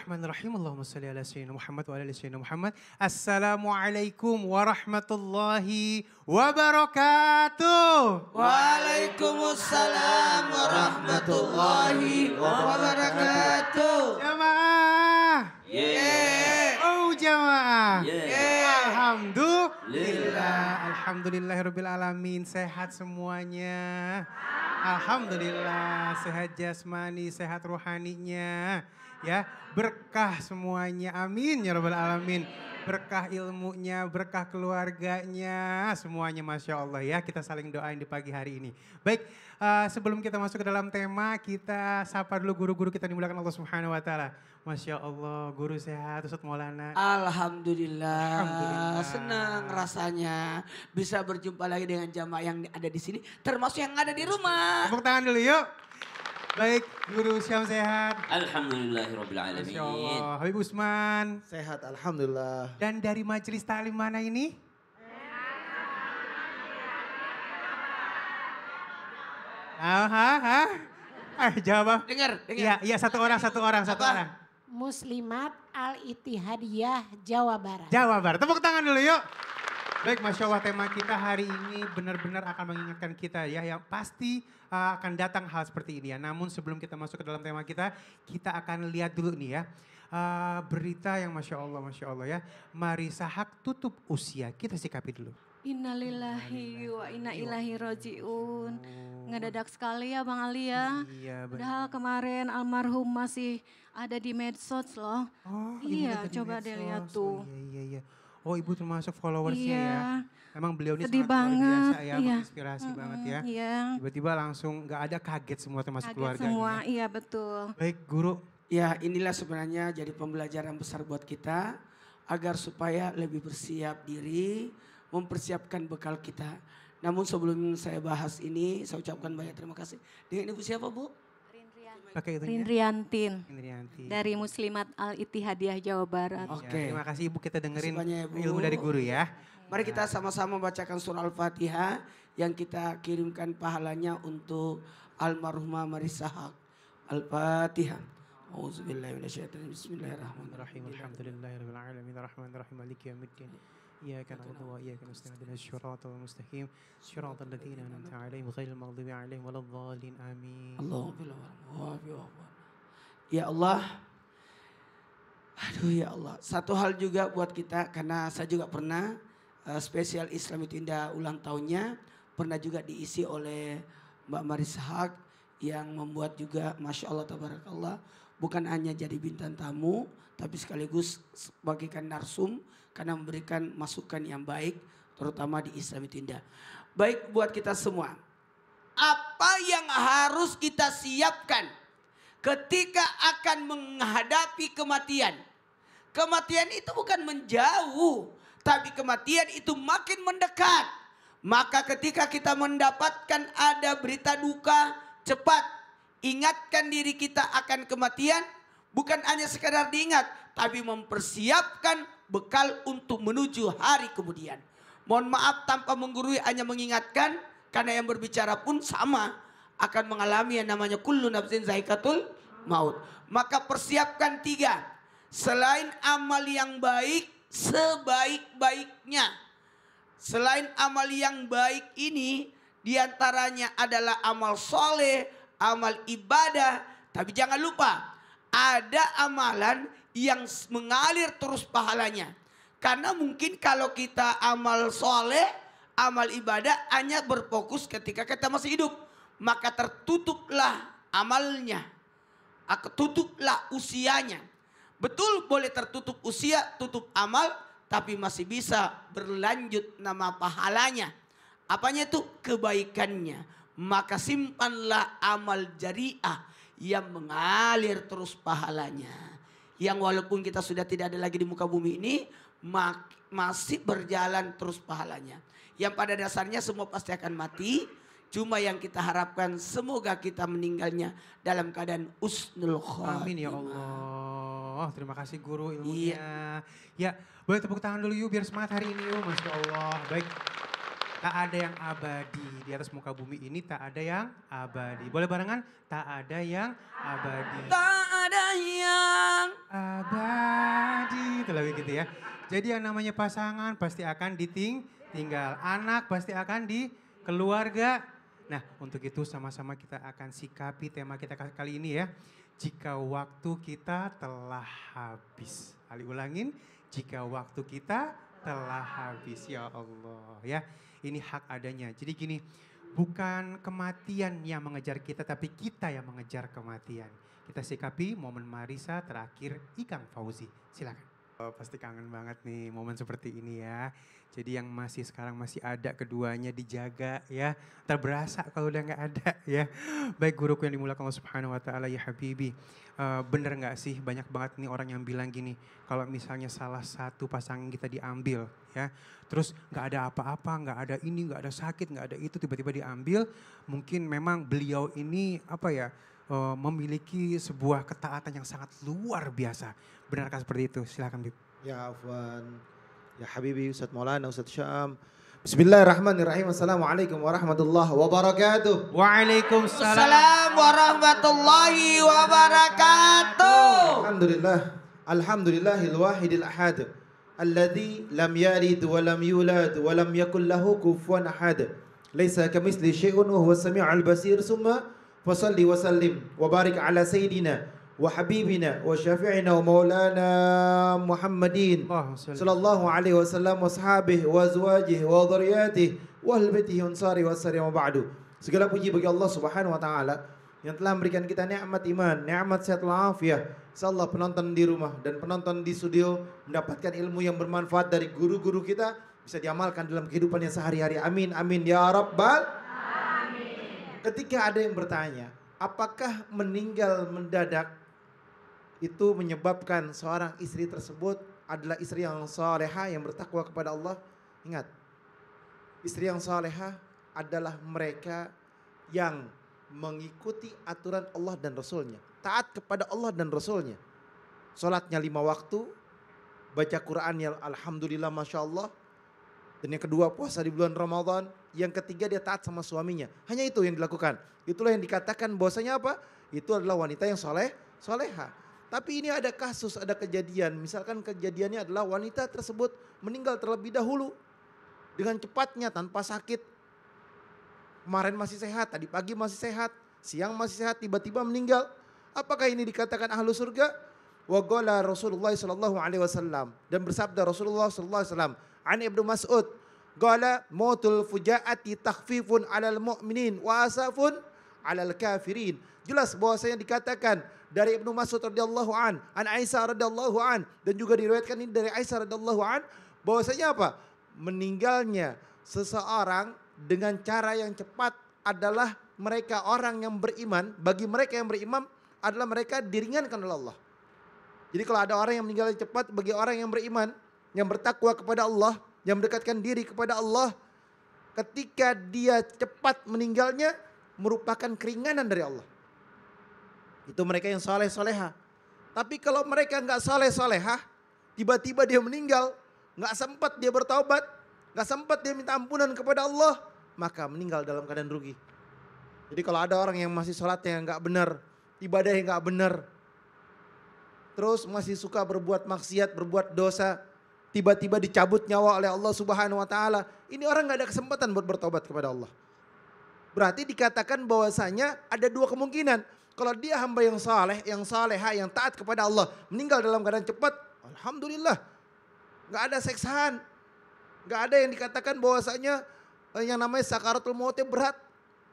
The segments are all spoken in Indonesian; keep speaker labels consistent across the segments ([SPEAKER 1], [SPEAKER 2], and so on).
[SPEAKER 1] Bismillahirrahmanirrahim. Allahumma shalli ala sayyidina Muhammad wa ala ali sayyidina Muhammad. Assalamualaikum warahmatullahi wabarakatuh.
[SPEAKER 2] Waalaikumsalam warahmatullahi wabarakatuh.
[SPEAKER 1] Jamaah.
[SPEAKER 2] Yeah.
[SPEAKER 1] Oh jamaah.
[SPEAKER 2] Yeah.
[SPEAKER 1] Alhamdulillah. Alhamdulillahirabbil alamin. Sehat semuanya. Alhamdulillah. Sehat jasmani, sehat rohaninya. Ya, berkah semuanya. Amin ya rabbal alamin. Berkah ilmunya, berkah keluarganya, semuanya Masya Allah ya. Kita saling doain di pagi hari ini. Baik, sebelum kita masuk ke dalam tema, kita sapa dulu guru-guru kita dimuliakan Allah Subhanahu Wa Taala. Masya Allah, guru sehat, Ustaz Maulana.
[SPEAKER 2] Alhamdulillah. Senang rasanya bisa berjumpa lagi dengan jamaah yang ada di sini, termasuk yang ada di rumah.
[SPEAKER 1] Tepuk tangan dulu yuk. Baik, Guru Syam sehat.
[SPEAKER 3] Alhamdulillahirrabbilalamin.
[SPEAKER 1] Masya Allah. Habib Usman.
[SPEAKER 4] Sehat, Alhamdulillah.
[SPEAKER 1] Dan dari majelis taklim mana ini? Jawab.
[SPEAKER 2] Dengar.
[SPEAKER 1] Iya, satu orang.
[SPEAKER 5] Muslimat Al-Ittihadiyah Jawa Barat.
[SPEAKER 1] Jawa Barat. Tepuk tangan dulu yuk. Baik, Masya Allah tema kita hari ini benar-benar akan mengingatkan kita ya. Yang pasti akan datang hal seperti ini ya. Namun sebelum kita masuk ke dalam tema kita akan lihat dulu nih ya. Berita yang Masya Allah ya. Marissa Haque tutup usia. Kita sikapi dulu.
[SPEAKER 6] Innalillahi wa inna ilahi roji'un. Ngedadak sekali ya Bang Ali ya.
[SPEAKER 1] Iya,
[SPEAKER 6] Padahal kemarin almarhum masih ada di medsos loh.
[SPEAKER 1] Oh,
[SPEAKER 6] iya,
[SPEAKER 1] Ibu
[SPEAKER 6] coba
[SPEAKER 1] medsos.
[SPEAKER 6] deh lihat tuh.
[SPEAKER 1] Iya. Oh, Ibu termasuk followersnya
[SPEAKER 6] Iya.
[SPEAKER 1] ya. Emang beliau ini
[SPEAKER 6] Sedih
[SPEAKER 1] sangat luar biasa
[SPEAKER 6] banget,
[SPEAKER 1] ya,
[SPEAKER 6] iya.
[SPEAKER 1] menginspirasi banget ya.
[SPEAKER 6] Iya.
[SPEAKER 1] Tiba-tiba langsung gak ada kaget semua termasuk
[SPEAKER 6] Kaget
[SPEAKER 1] keluarganya.
[SPEAKER 6] semua, iya betul.
[SPEAKER 1] Baik, Guru.
[SPEAKER 2] Ya, inilah sebenarnya jadi pembelajaran besar buat kita agar supaya lebih bersiap diri, mempersiapkan bekal kita. Namun sebelum saya bahas ini, saya ucapkan banyak terima kasih. Dengan Ibu siapa, Bu?
[SPEAKER 1] Pakai itu
[SPEAKER 6] Rindriantin
[SPEAKER 1] Indrianti.
[SPEAKER 6] dari Muslimat Al-Ittihadiyah Jawa Barat.
[SPEAKER 2] Oke.
[SPEAKER 1] Ya, terima kasih Ibu, kita dengerin
[SPEAKER 2] Terima kasih banyak, Bu.
[SPEAKER 1] ilmu dari guru ya.
[SPEAKER 2] Mari kita sama-sama bacakan surah Al-Fatihah yang kita kirimkan pahalanya untuk almarhumah Marissa Haque. Al-Fatihah. Auzubillahi minasyaitonir bismillahirrahmanirrahim.
[SPEAKER 1] Alhamdulillahirabbil alamin arrahmanirrahim maliki yaumiddin. Iyyaka na'budu wa iyyaka nasta'in ihdinas siratal mustaqim siratal ladzina an'amta 'alaihim ghairil maghdubi 'alaihim waladdallin amin.
[SPEAKER 2] Ya Allah. Aduh ya Allah. Satu hal juga buat kita karena saya juga pernah spesial Islam itu Indah ulang tahunnya pernah juga diisi oleh Mbak Marissa Haque yang membuat juga Masya Allah tabarakallah bukan hanya jadi bintang tamu tapi sekaligus bagikan narsum karena memberikan masukan yang baik terutama di Islam itu Indah. Baik buat kita semua. Apa yang harus kita siapkan ketika akan menghadapi kematian? Kematian itu bukan menjauh, tapi kematian itu makin mendekat. Maka ketika kita mendapatkan ada berita duka, cepat ingatkan diri kita akan kematian. Bukan hanya sekadar diingat, tapi mempersiapkan bekal untuk menuju hari kemudian. Mohon maaf tanpa menggurui hanya mengingatkan, karena yang berbicara pun sama akan mengalami yang namanya kullu nafsin zaikatul maut. Maka persiapkan 3. Selain amal yang baik, sebaik-baiknya. Selain amal yang baik ini, diantaranya adalah amal soleh, amal ibadah. Tapi jangan lupa, ada amalan yang mengalir terus pahalanya. Karena mungkin kalau kita amal soleh, amal ibadah hanya berfokus ketika kita masih hidup. Maka tertutuplah amalnya. Tutuplah usianya. Betul boleh tertutup usia, tutup amal, tapi masih bisa berlanjut nama pahalanya. Apanya itu? Kebaikannya. Maka simpanlah amal jariah yang mengalir terus pahalanya. Yang walaupun kita sudah tidak ada lagi di muka bumi ini, masih berjalan terus pahalanya. Yang pada dasarnya semua pasti akan mati. Cuma yang kita harapkan semoga kita meninggalnya dalam keadaan husnul khotimah.
[SPEAKER 1] Amin ya Allah. Terima kasih guru ilmunya. Ya, boleh tepuk tangan dulu yuk biar semangat hari ini yuk. Masya Allah. Baik. Tak ada yang abadi. Di atas muka bumi ini tak ada yang abadi. Boleh barengan? Tak ada yang abadi.
[SPEAKER 2] Tak ada yang
[SPEAKER 1] Abadi. Itu lagu gitu ya. Jadi yang namanya pasangan pasti akan ditinggal. Anak pasti akan di keluarga. Nah untuk itu sama-sama kita akan sikapi tema kita kali ini ya. Jika waktu kita telah habis. Ali ulangin, jika waktu kita telah habis. Ya Allah ya, ini hak adanya. Jadi gini, bukan kematian yang mengejar kita, tapi kita yang mengejar kematian. Kita sikapi momen Marisa terakhir Ikang Fauzi. Silakan. Oh, pasti kangen banget nih momen seperti ini ya. Jadi yang sekarang masih ada keduanya dijaga ya. Ntar berasa kalau udah nggak ada ya. Baik guruku yang dimulakan Allah Subhanahu Wa Taala ya Habibi. Bener nggak sih banyak banget nih orang yang bilang gini. Kalau misalnya salah satu pasangan kita diambil ya. Terus nggak ada apa-apa, nggak ada ini, nggak ada sakit, nggak ada itu, tiba-tiba diambil. Mungkin memang beliau ini apa ya. Memiliki sebuah ketaatan yang sangat luar biasa. Benarkah seperti itu? Silakan Bib.
[SPEAKER 3] Ya Afwan, ya Habibi, Ustaz Maulana, Ustaz Syam. Bismillahirrahmanirrahim. Assalamualaikum warahmatullahi wabarakatuh.
[SPEAKER 1] Waalaikumsalam.
[SPEAKER 2] Assalamualaikum warahmatullahi wabarakatuh.
[SPEAKER 3] Alhamdulillah. Alhamdulillahil wahidil ahad. Alladzi lam yalid wa lam yulad wa lam yakul lahu kufuwan ahad. Laisa kamitsli syai'un wa huwas samiul basir. Summa fasalli wa sallim wa barik ala sayyidina wa habibina wa syafi'ina wa maulana Muhammadin sallallahu alaihi wasallam wa sahabihi wa azwajihi wa dhurriyyatihi wa ahli baitihi ansari wa sari wa ba'du. Segala puji bagi Allah Subhanahu wa taala yang telah memberikan kita nikmat iman, nikmat sehat walafiat. Insyaallah penonton di rumah dan penonton di studio mendapatkan ilmu yang bermanfaat dari guru-guru kita, bisa diamalkan dalam kehidupannya sehari-hari. Amin amin ya rabbal. Ketika ada yang bertanya, apakah meninggal mendadak itu menyebabkan seorang istri tersebut adalah istri yang salehah yang bertakwa kepada Allah? Ingat, istri yang salehah adalah mereka yang mengikuti aturan Allah dan Rasulnya. Taat kepada Allah dan Rasulnya. Salatnya 5 waktu, baca Qurannya alhamdulillah masya Allah. Dan yang kedua puasa di bulan Ramadan. Yang ketiga dia taat sama suaminya. Hanya itu yang dilakukan. Itulah yang dikatakan bahwasanya apa? Itu adalah wanita yang soleha. Tapi ini ada kasus, ada kejadian. Misalkan kejadiannya adalah wanita tersebut meninggal terlebih dahulu. Dengan cepatnya tanpa sakit. Kemarin masih sehat, tadi pagi masih sehat. Siang masih sehat, tiba-tiba meninggal. Apakah ini dikatakan ahlu surga? Wa qala Rasulullah sallallahu alaihi wasallam. Dan bersabda Rasulullah sallallahu alaihi wasallam. An Ibnu Mas'ud. Qala mautul fujaati takhfifun 'alal mu'minin wa asafun 'alal kafirin. Jelas bahwasanya dikatakan dari Ibnu Mas'ud radhiyallahu an Aisyah radhiyallahu an, dan juga diriwayatkan ini dari Aisyah radhiyallahu an bahwasanya apa? Meninggalnya seseorang dengan cara yang cepat adalah mereka orang yang beriman, bagi mereka yang beriman adalah mereka diringankan oleh Allah. Jadi kalau ada orang yang meninggal cepat bagi orang yang beriman, yang bertakwa kepada Allah, yang mendekatkan diri kepada Allah, ketika dia cepat meninggalnya merupakan keringanan dari Allah. Itu mereka yang soleh-soleha. Tapi kalau mereka nggak soleh-solehah, tiba-tiba dia meninggal, nggak sempat dia bertaubat, nggak sempat dia minta ampunan kepada Allah, maka meninggal dalam keadaan rugi. Jadi kalau ada orang yang masih sholatnya nggak benar, ibadahnya nggak benar, terus masih suka berbuat maksiat, berbuat dosa, tiba-tiba dicabut nyawa oleh Allah Subhanahu wa taala. Ini orang gak ada kesempatan buat bertobat kepada Allah. Berarti dikatakan bahwasanya ada 2 kemungkinan. Kalau dia hamba yang saleh, yang salehah, yang taat kepada Allah, meninggal dalam keadaan cepat, alhamdulillah. Gak ada seksaan. Gak ada yang dikatakan bahwasanya yang namanya sakaratul mautnya berat.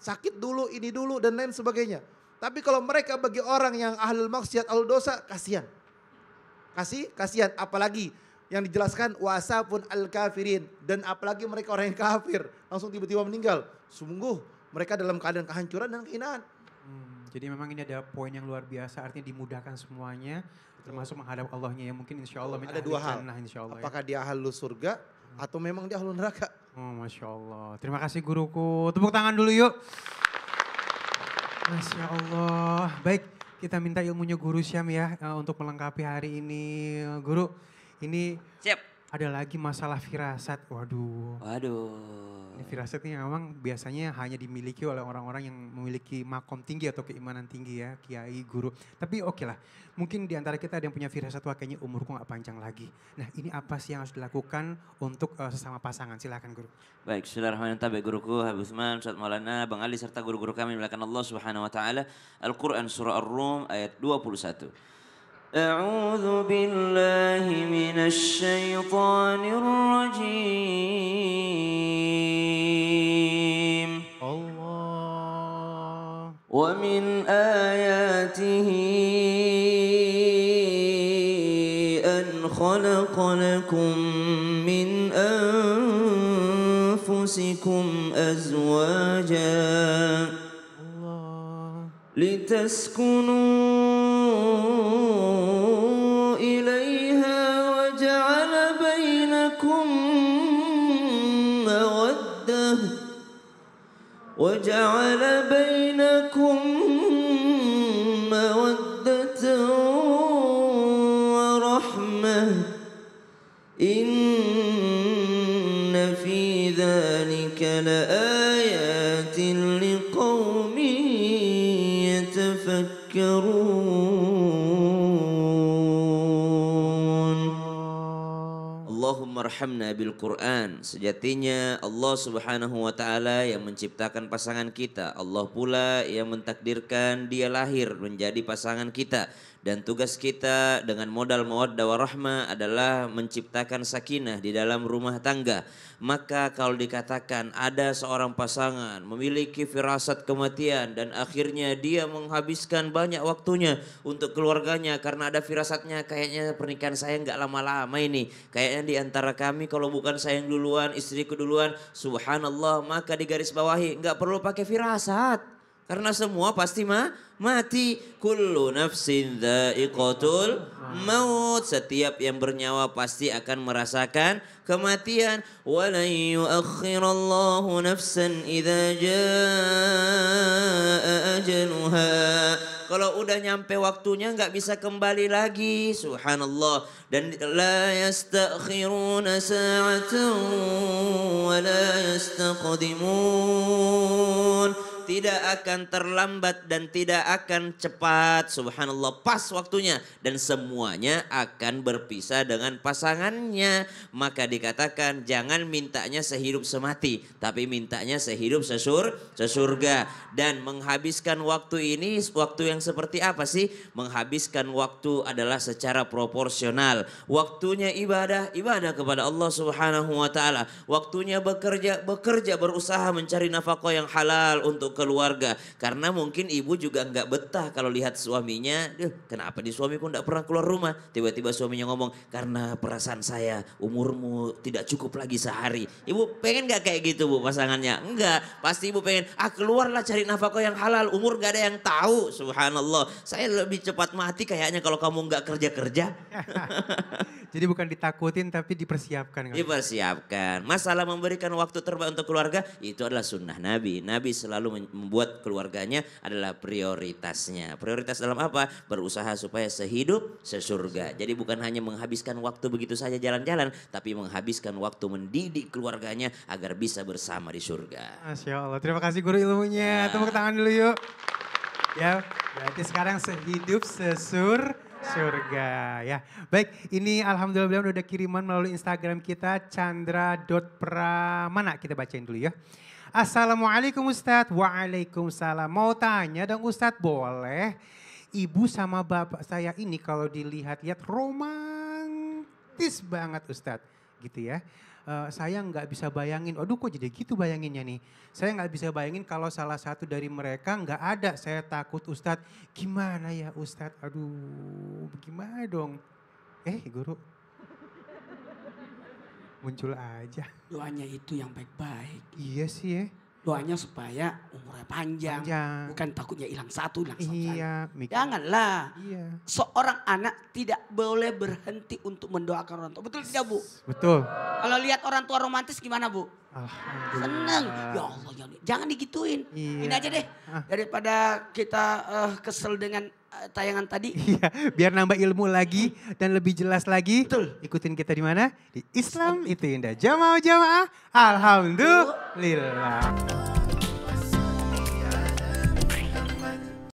[SPEAKER 3] Sakit dulu, ini dulu dan lain sebagainya. Tapi kalau mereka bagi orang yang ahlul maksiat, ahlul dosa, kasihan. Kasihan, apalagi yang dijelaskan wasafun al-kafirin, dan apalagi mereka orang yang kafir langsung tiba-tiba meninggal. Sungguh mereka dalam keadaan kehancuran dan kehinaan.
[SPEAKER 1] Jadi memang ini ada poin yang luar biasa, artinya dimudahkan semuanya, termasuk menghadap Allahnya yang mungkin insya Allah
[SPEAKER 3] ada 2 hal. Apakah dia ahlu surga atau memang dia ahlu neraka?
[SPEAKER 1] Oh Masya Allah. Terima kasih guruku. Tepuk tangan dulu yuk. Masya Allah. Baik, kita minta ilmunya Guru Syam ya untuk melengkapi hari ini. Guru, ini
[SPEAKER 2] siap.
[SPEAKER 1] Ada lagi masalah firasat. Waduh.
[SPEAKER 4] Waduh.
[SPEAKER 1] Ini firasat ini memang biasanya hanya dimiliki oleh orang-orang yang memiliki makom tinggi atau keimanan tinggi ya, kiai, guru. Tapi oke lah, mungkin di antara kita ada yang punya firasat, wah kayaknya umurku gak panjang lagi. Nah ini apa sih yang harus dilakukan untuk sesama pasangan? Silakan guru.
[SPEAKER 4] Baik, bismillahirrahmanirrahim. Baik guruku Habib Usman, Ustaz Maulana, Bang Ali serta guru-guru kami dimuliakan Allah Subhanahu wa taala. Al-Qur'an surah Ar-Rum ayat 21. أعوذ بالله من الشيطان الرجيم
[SPEAKER 1] Allah.
[SPEAKER 4] ومن آياته أن خلق لكم من أنفسكم أزواجا
[SPEAKER 1] Allah.
[SPEAKER 4] لتسكنوا إليها وجعل بينكم مودة ورحمة إن في ذلك لآيات لقوم يتفكرون. Allahumma arhamna bil Quran. Sejatinya Allah Subhanahu wa taala yang menciptakan pasangan kita. Allah pula yang mentakdirkan dia lahir menjadi pasangan kita. Dan tugas kita dengan modal mawaddah warahmah adalah menciptakan sakinah di dalam rumah tangga. Maka kalau dikatakan ada seorang pasangan memiliki firasat kematian dan akhirnya dia menghabiskan banyak waktunya untuk keluarganya karena ada firasatnya, kayaknya pernikahan saya nggak lama-lama ini. Kayaknya di antara kami kalau bukan saya yang duluan, istriku duluan, subhanallah, maka digaris bawahi nggak perlu pakai firasat. Karena semua pasti mati. Kullu nafsin dha'iqatul maut. Setiap yang bernyawa pasti akan merasakan kematian. Walan yuakhirallahu nafsan idza jaa ajaluha. Kalau udah nyampe waktunya nggak bisa kembali lagi. Subhanallah. Dan la yastakhiruna sa'atan wa la yastaqdimun. Tidak akan terlambat dan tidak akan cepat. Subhanallah, pas waktunya. Dan semuanya akan berpisah dengan pasangannya. Maka dikatakan jangan mintanya sehidup semati. Tapi mintanya sehidup sesurga. Dan menghabiskan waktu ini, waktu yang seperti apa sih? Menghabiskan waktu adalah secara proporsional. Waktunya ibadah kepada Allah Subhanahu wa taala. Waktunya bekerja, berusaha mencari nafkah yang halal untuk keluarga. Karena mungkin ibu juga nggak betah kalau lihat suaminya, kenapa di suamiku nggak pernah keluar rumah? Tiba-tiba suaminya ngomong, karena perasaan saya umurmu tidak cukup lagi sehari. Ibu pengen nggak kayak gitu bu pasangannya? Enggak, pasti ibu pengen, keluarlah cari nafkah yang halal, umur gak ada yang tahu. Subhanallah, saya lebih cepat mati kayaknya kalau kamu nggak kerja-kerja.
[SPEAKER 1] Jadi bukan ditakutin tapi dipersiapkan.
[SPEAKER 4] Dipersiapkan. Masalah memberikan waktu terbaik untuk keluarga itu adalah sunnah Nabi. Nabi selalu membuat keluarganya adalah prioritasnya. Prioritas dalam apa? Berusaha supaya sehidup sesurga. Jadi bukan hanya menghabiskan waktu begitu saja jalan-jalan, tapi menghabiskan waktu mendidik keluarganya agar bisa bersama di surga.
[SPEAKER 1] Masya Allah, terima kasih guru ilmunya. Tepuk tangan dulu yuk. Ya, berarti sekarang sehidup surga ya. Baik, ini alhamdulillah udah ada kiriman melalui Instagram kita chandra.pramana. Kita bacain dulu ya. Assalamualaikum Ustadz. Waalaikumsalam. Mau tanya dong Ustadz, boleh? Ibu sama bapak saya ini kalau dilihat-lihat romantis banget Ustadz. Gitu ya. Saya nggak bisa bayangin, aduh kok jadi gitu bayanginnya nih. Saya nggak bisa bayangin kalau salah satu dari mereka nggak ada. Saya takut Ustadz, gimana ya Ustadz? Aduh gimana dong? Guru. Muncul aja.
[SPEAKER 2] Doanya itu yang baik-baik.
[SPEAKER 1] Iya sih ya.
[SPEAKER 2] Doanya supaya umurnya panjang. Bukan takutnya hilang satu, hilang satu.
[SPEAKER 1] Iya.
[SPEAKER 2] Janganlah.
[SPEAKER 1] Iya.
[SPEAKER 2] Seorang anak tidak boleh berhenti untuk mendoakan orang tua. Betul tidak Bu?
[SPEAKER 1] Betul.
[SPEAKER 2] Kalau lihat orang tua romantis gimana Bu?
[SPEAKER 1] Alhamdulillah.
[SPEAKER 2] Seneng. Ya Allah, jangan digituin.
[SPEAKER 1] Iya.
[SPEAKER 2] Ini aja deh. Daripada kita kesel dengan tayangan tadi.
[SPEAKER 1] Iya, biar nambah ilmu lagi dan lebih jelas lagi.
[SPEAKER 2] Betul.
[SPEAKER 1] Ikutin kita di mana? Di Islam itu Indah. Jamaah-jamaah, alhamdulillah.